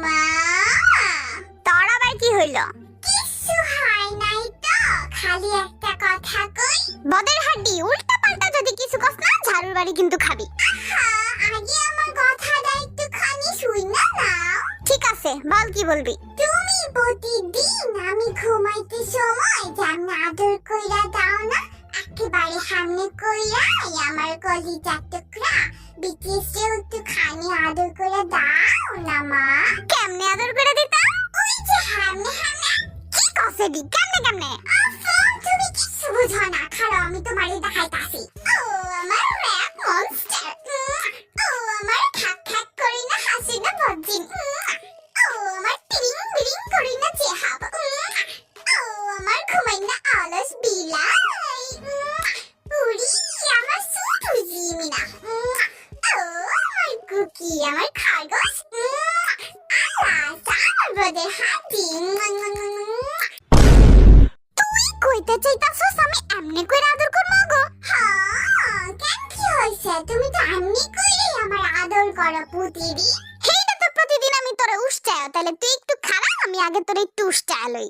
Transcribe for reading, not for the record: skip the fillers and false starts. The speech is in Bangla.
মা তোর আবার কি হইল? কিছু হয় নাই তো, খালি একটা কথা কই। বদের হাড্ডি, উল্টা পাল্টা যদি কিছু কস না ঝাড়ুর বাড়ি কিন্তু খাবি। আগে আমার কথাটা একটুখানি শুইনা নাও। ঠিক আছে, বল কি বলবি। তুমি প্রতিদিন আমি ঘুমাইতে সময় যেমন আদর কইরা দাও না, একেবারে সামনে কইরা আমার কলিজার টুকরা বিটিসেও একটুখানি আদর করে দাও না মা। কেমনে আদর করে দিতাম? ওই যে সামনে সামনে। কি কসে দি? কেমনে কেমনে? তুমি কিছু বুঝো না, খালো আমি তোমারে দেখাইতাছি। ও আমার র‍্যাপ মনস্টার, ও আমার খাক খাক করি না হাসি না বজ্জিন, ও আমার টিং বিরিং করি না চেহাব, ও আমার ঘুমাই না অলস বিলাই, পুরি আমার সুটু জিমিনা, ও আমার কুকি আমার খরগোশ, আল্লাহ সার বদে হাতি। কইতে চাইতাছস আমি এমনি কইরা আদর করব গো? হ্যাঁ, কেন কি হইছে? তুমি তো এমনি কইরেই আমার আদর করো প্রতিদিন। হেইটা তো প্রতিদিন আমি তোরে উষ্টায়, তাহলে তুই একটু খারাপ, আমি আগে তোরে একটু উষ্টায় লই।